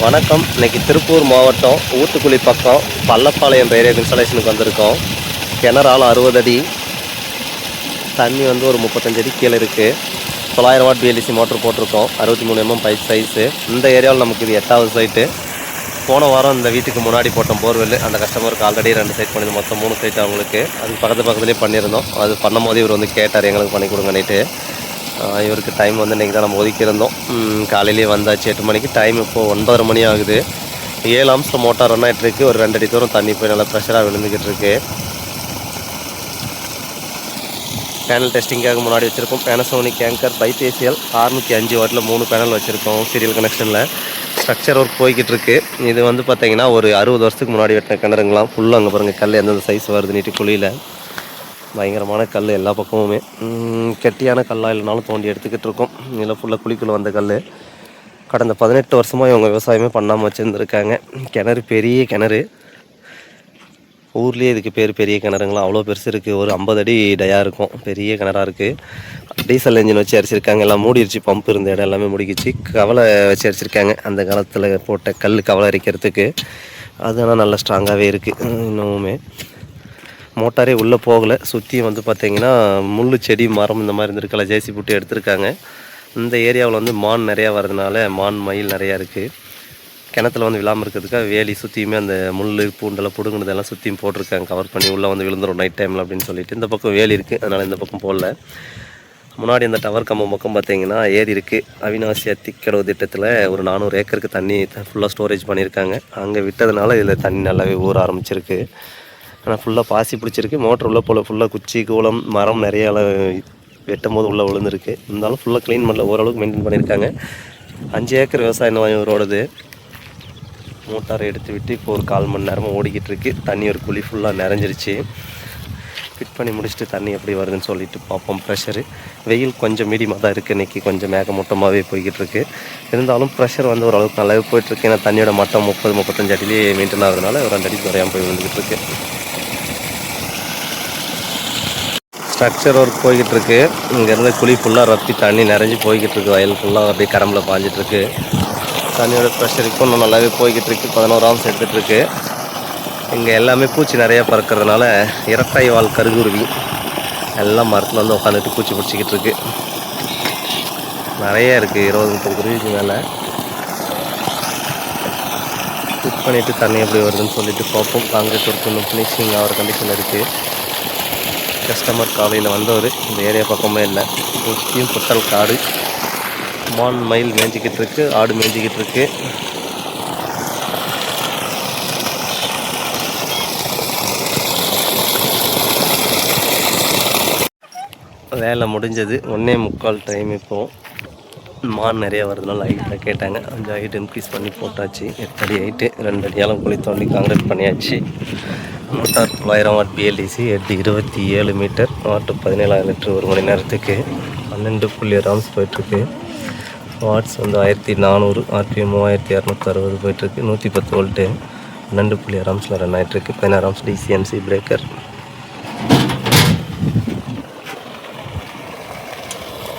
வணக்கம். இன்னைக்கு திருப்பூர் மாவட்டம் ஊத்துக்குளி பக்கம் பள்ளப்பாளையம் ஏரியா இன்ஸ்டாலேஷனுக்கு வந்திருக்கோம். கிணறால் 60 அடி, தண்ணி வந்து ஒரு 35 அடி கீழே இருக்குது. 900 வாட் பிஎல்டிசி மோட்டர் போட்டிருக்கோம். 63 mm பைப் சைஸு. இந்த ஏரியாவில் நமக்கு இது 8வது சைட்டு. போன வாரம் இந்த வீட்டுக்கு முன்னாடி போட்டோம் போர்வெல். அந்த கஸ்டமருக்கு ஆல்ரெடி 2 சைட் பண்ணியிருந்தோம், மொத்தம் 3 சைட் அவங்களுக்கு. அதுக்கு பக்கத்துலேயே பண்ணியிருந்தோம். அது பண்ணும்போது இவர் வந்து கேட்டார் எங்களுக்கு பண்ணி கொடுங்கன்னுட்டு. இவருக்கு டைம் வந்து இன்றைக்கி தான் நம்ம ஒதுக்கியிருந்தோம். காலையிலேயே வந்தாச்சு 8 மணிக்கு. டைம் இப்போது 9:30 மணி ஆகுது. 7 ஆம்ஸில் மோட்டார் ரன் ஆகிட்டுருக்கு. ஒரு 2 அடி தூரம் தண்ணி போய் நல்லா ப்ரெஷராக விழுந்துக்கிட்டு இருக்கு. பேனல் டெஸ்டிங்காக முன்னாடி வச்சுருக்கோம். பேனசோனிக் ஆங்கர் பைபேசியல் 605 வாட்டில் 3 பேனல் வச்சுருக்கோம் சீரியல் கனெக்ஷனில். ஸ்ட்ரக்சர் ஒர்க் போய்கிட்டு இருக்கு. இது வந்து பார்த்திங்கன்னா ஒரு 60 வருஷத்துக்கு முன்னாடி வெட்டின கிணறுங்களாம். ஃபுல்லாக அங்கே பாருங்கள் கல் எந்தெந்த சைஸ் வருது நீட்டு குழியில். பயங்கரமான கல் எல்லா பக்கமுமே. கெட்டியான கல்லாக இல்லைனாலும் தோண்டி எடுத்துக்கிட்டு இருக்கோம். இதில் ஃபுல்லாக குழிக்குள்ளே வந்த கல். கடந்த 18 வருஷமாக இவங்க விவசாயமே பண்ணாமல் வச்சுருந்துருக்காங்க. கிணறு பெரிய கிணறு. ஊர்லேயே இதுக்கு பேர் பெரிய கிணறுங்களாம். அவ்வளோ பெருசு இருக்குது. ஒரு 50 அடி டயா இருக்கும். பெரிய கிணறாக இருக்குது. டீசல் இன்ஜின் வச்சு அரிச்சிருக்காங்க. எல்லாம் மூடிடுச்சு. பம்பு இருந்த இடம் எல்லாமே முடிக்கிச்சு. கவலை வச்சு அரிச்சிருக்காங்க. அந்த காலத்தில் போட்ட கல் கவலை அரிக்கிறதுக்கு. அது ஆனால் நல்லா ஸ்ட்ராங்காகவே இருக்குது இன்னமுமே. மோட்டாரே உள்ளே போகலை. சுற்றியும் வந்து பார்த்திங்கன்னா முள், செடி, மரம் இந்த மாதிரி இருந்திருக்கல ஜேசி போட்டு எடுத்திருக்காங்க. இந்த ஏரியாவில் வந்து மான் நிறையா வர்றதுனால மான், மயில் நிறையா இருக்குது. கிணத்துல வந்து விழாமல் இருக்கிறதுக்காக வேலி சுற்றியுமே அந்த முள், பூண்டெல்லாம் பிடுங்குனதெல்லாம் சுற்றியும் போட்டிருக்காங்க. கவர் பண்ணி உள்ளே வந்து விழுந்துடும் நைட் டைமில் அப்படின்னு சொல்லிட்டு. இந்த பக்கம் வேலி இருக்குது, அதனால் இந்த பக்கம் போடல. முன்னாடி இந்த டவர் கம்பம் பக்கம் பார்த்திங்கன்னா ஏரி இருக்குது. அவிநாசி அத்திக்கடவு திட்டத்தில் ஒரு 400 ஏக்கருக்கு தண்ணி ஃபுல்லாக ஸ்டோரேஜ் பண்ணியிருக்காங்க. அங்கே விட்டதுனால இதில் தண்ணி நல்லாவே ஊற ஆரம்பிச்சிருக்கு. ஆனால் ஃபுல்லாக பாசி பிடிச்சிருக்கு. மோட்டர் உள்ளே போல் ஃபுல்லாக குச்சி, கூளம், மரம் நிறையா வெட்டும் போது உள்ளே விழுந்துருக்கு. இருந்தாலும் ஃபுல்லாக க்ளீன் பண்ணல, ஓரளவுக்கு மெயின்டைன் பண்ணியிருக்காங்க. 5 ஏக்கர் விவசாய நிலம் இவரோடது. மோட்டாரை எடுத்து விட்டு இப்போ ஒரு 1/4 மணி நேரமாக ஓடிக்கிட்டு இருக்கு. தண்ணி ஒரு குழி ஃபுல்லாக நிறைஞ்சிருச்சு. ஃபிட் பண்ணி முடிச்சுட்டு தண்ணி எப்படி வருதுன்னு சொல்லிட்டு பார்ப்போம். ப்ரெஷரு வெயில் கொஞ்சம் மீடியமாக தான் இருக்குது. இன்றைக்கி கொஞ்சம் மேகமூட்டமாகவே போய்கிட்டு இருக்கு. இருந்தாலும் ப்ரெஷர் வந்து ஓரளவுக்கு நல்லாவே போயிட்டுருக்கு. ஏன்னா தண்ணியோட மட்டம் 30-35 அடியிலேயே மெயின்டைன் ஆகுறதுனால ஒரு 2 அடி குறையாமல் போய் விழுந்துக்கிட்டு இருக்கு. ஸ்ட்ரக்சர் ஒர்க் போய்கிட்டு இருக்கு. இங்கேருந்து குழி ஃபுல்லாக ரப்பி தண்ணி நிறைஞ்சி போய்கிட்டு இருக்குது. வயல் ஃபுல்லாக அப்படியே கடம்பில் பாஞ்சிட்ருக்கு. தண்ணியோட ப்ரெஷர் இப்போ இன்னும் நல்லாவே போய்கிட்டு இருக்கு. 11 ஆம்ஸ் எடுத்துகிட்ருக்கு. இங்கே எல்லாமே பூச்சி நிறையா பறக்கிறதுனால இரட்டை வால் கருகுருவி எல்லாம் மரத்தில் வந்து உட்காந்துட்டு பூச்சி பிடிச்சிக்கிட்டு இருக்கு. நிறைய இருக்குது, 20-30 குருவிக்கு மேலே. ஃபிட் பண்ணிவிட்டு தண்ணி எப்படி வருதுன்னு சொல்லிட்டு பார்ப்போம். காங்கிரீட் ஒர்க் இன்னும் ஃபினிஷிங் ஆகிற கண்டிஷனில் இருக்குது. கஸ்டமர் காலையில் வந்தவர். இந்த ஏரியா பக்கமே இல்லை. சுற்றியும் புத்தல் காடு. மான், மயில் மேய்ஞ்சிக்கிட்டு இருக்கு. ஆடு மேய்ஞ்சிக்கிட்டு இருக்கு. வேலை முடிஞ்சது. 1:45 டைம். இப்போது மான் நிறையா வருதுனால ஹைட்டாக கேட்டாங்க. 5 ஹைட் இன்க்ரீஸ் பண்ணி போட்டாச்சு. 8 அடி ஹைட்டு, 2 அடியாலும் குழி தோண்டி காங்கிரீட் பண்ணியாச்சு. Motor 900 watt BLDC, head 27 metre, வாட்டு 17,000 லிட்டர் ஒரு மணி நேரத்துக்கு. 12.6 ஆம்ஸ் போயிட்டுருக்கு. வாட்ஸ் வந்து 1400, ஆர்பிஎம் 3260 போயிட்டுருக்கு. 110 வோல்ட்டு, 12.6 ஆம்ஸில் ரன் ஆகிட்டுருக்கு. 16 ஆம்ஸ் டிசிஎம்சி பிரேக்கர்.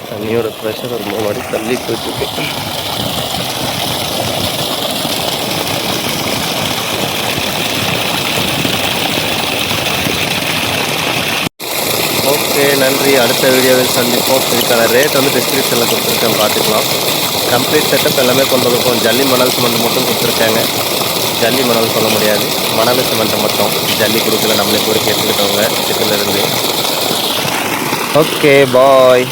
தண்ணியோட ப்ரெஷர் ஒரு 3 அடி தள்ளி போயிட்டுருக்கு. ஓகே, நன்றி. அடுத்த வீடியோவில் சந்திப்போம். இதுக்கான ரேட் வந்து டிஸ்கிரிப்ஷனில் கொடுத்துருக்கேன், பார்த்துக்கலாம். கம்ப்ளீட் செட்டப் எல்லாமே கொண்டு வந்திருக்கோம். ஜல்லி, மணல், சிமெண்ட் மட்டும் கொடுத்துருக்காங்க. ஜல்லி, மணல் சொல்ல முடியாது, மணல் சிமெண்ட்டை மட்டும். ஜல்லி கொடுக்கல, நம்மளே பொறுக்கி எடுத்துக்கிட்டவங்க சிட்டிலேருந்து. ஓகே, பாய்.